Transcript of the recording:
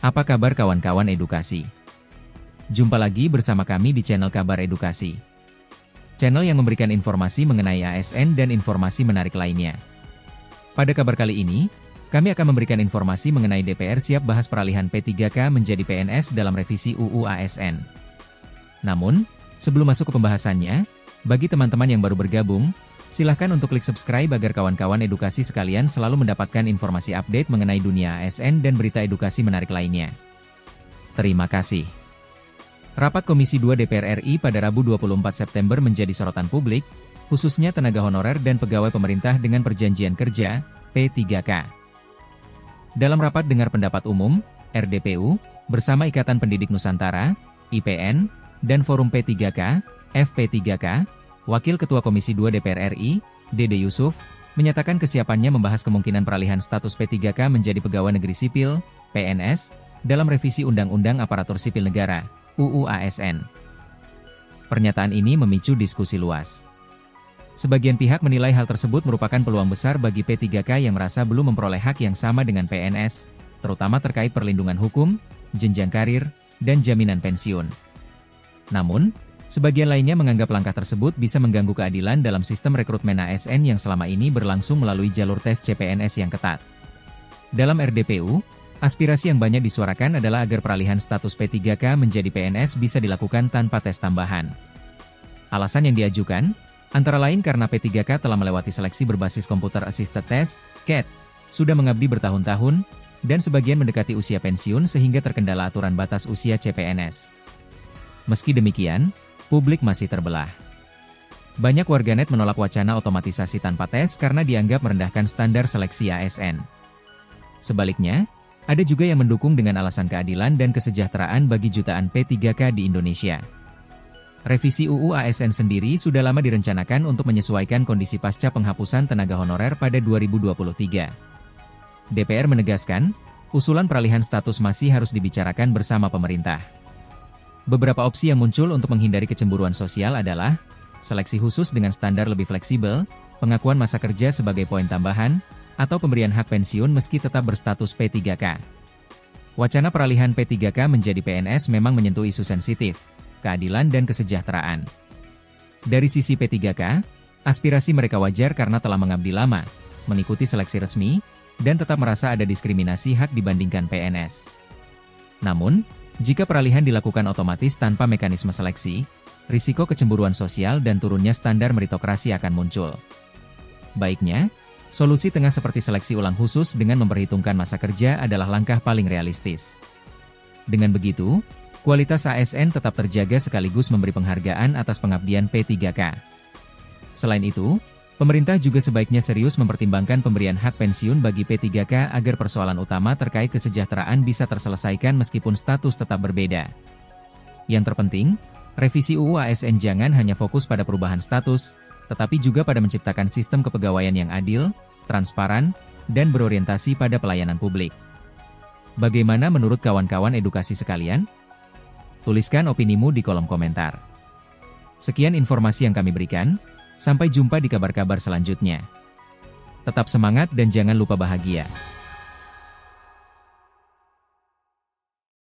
Apa kabar kawan-kawan edukasi? Jumpa lagi bersama kami di channel Kabar Edukasi. Channel yang memberikan informasi mengenai ASN dan informasi menarik lainnya. Pada kabar kali ini, kami akan memberikan informasi mengenai DPR siap bahas peralihan P3K menjadi PNS dalam revisi UU ASN. Namun, sebelum masuk ke pembahasannya, bagi teman-teman yang baru bergabung, silahkan untuk klik subscribe agar kawan-kawan edukasi sekalian selalu mendapatkan informasi update mengenai dunia ASN dan berita edukasi menarik lainnya. Terima kasih. Rapat Komisi 2 DPR RI pada Rabu 24 September menjadi sorotan publik, khususnya tenaga honorer dan pegawai pemerintah dengan perjanjian kerja, P3K. Dalam rapat dengar pendapat umum, RDPU, bersama Ikatan Pendidik Nusantara, IPN, dan Forum P3K, FP3K, Wakil Ketua Komisi 2 DPR RI, Dede Yusuf, menyatakan kesiapannya membahas kemungkinan peralihan status P3K menjadi pegawai negeri sipil, PNS, dalam revisi Undang-Undang Aparatur Sipil Negara, UU ASN. Pernyataan ini memicu diskusi luas. Sebagian pihak menilai hal tersebut merupakan peluang besar bagi P3K yang merasa belum memperoleh hak yang sama dengan PNS, terutama terkait perlindungan hukum, jenjang karir, dan jaminan pensiun. Namun, sebagian lainnya menganggap langkah tersebut bisa mengganggu keadilan dalam sistem rekrutmen ASN yang selama ini berlangsung melalui jalur tes CPNS yang ketat. Dalam RDPU, aspirasi yang banyak disuarakan adalah agar peralihan status P3K menjadi PNS bisa dilakukan tanpa tes tambahan. Alasan yang diajukan, antara lain karena P3K telah melewati seleksi berbasis Computer Assisted Test, CAT, sudah mengabdi bertahun-tahun, dan sebagian mendekati usia pensiun sehingga terkendala aturan batas usia CPNS. Meski demikian, publik masih terbelah. Banyak warganet menolak wacana otomatisasi tanpa tes karena dianggap merendahkan standar seleksi ASN. Sebaliknya, ada juga yang mendukung dengan alasan keadilan dan kesejahteraan bagi jutaan P3K di Indonesia. Revisi UU ASN sendiri sudah lama direncanakan untuk menyesuaikan kondisi pasca penghapusan tenaga honorer pada 2023. DPR menegaskan, usulan peralihan status masih harus dibicarakan bersama pemerintah. Beberapa opsi yang muncul untuk menghindari kecemburuan sosial adalah seleksi khusus dengan standar lebih fleksibel, pengakuan masa kerja sebagai poin tambahan, atau pemberian hak pensiun meski tetap berstatus P3K. Wacana peralihan P3K menjadi PNS memang menyentuh isu sensitif, keadilan dan kesejahteraan. Dari sisi P3K, aspirasi mereka wajar karena telah mengabdi lama, mengikuti seleksi resmi, dan tetap merasa ada diskriminasi hak dibandingkan PNS. Namun, jika peralihan dilakukan otomatis tanpa mekanisme seleksi, risiko kecemburuan sosial dan turunnya standar meritokrasi akan muncul. Baiknya, solusi tengah seperti seleksi ulang khusus dengan memperhitungkan masa kerja adalah langkah paling realistis. Dengan begitu, kualitas ASN tetap terjaga sekaligus memberi penghargaan atas pengabdian P3K. Selain itu, pemerintah juga sebaiknya serius mempertimbangkan pemberian hak pensiun bagi P3K agar persoalan utama terkait kesejahteraan bisa terselesaikan meskipun status tetap berbeda. Yang terpenting, revisi UU ASN jangan hanya fokus pada perubahan status, tetapi juga pada menciptakan sistem kepegawaian yang adil, transparan, dan berorientasi pada pelayanan publik. Bagaimana menurut kawan-kawan edukasi sekalian? Tuliskan opinimu di kolom komentar. Sekian informasi yang kami berikan. Sampai jumpa di kabar-kabar selanjutnya. Tetap semangat dan jangan lupa bahagia.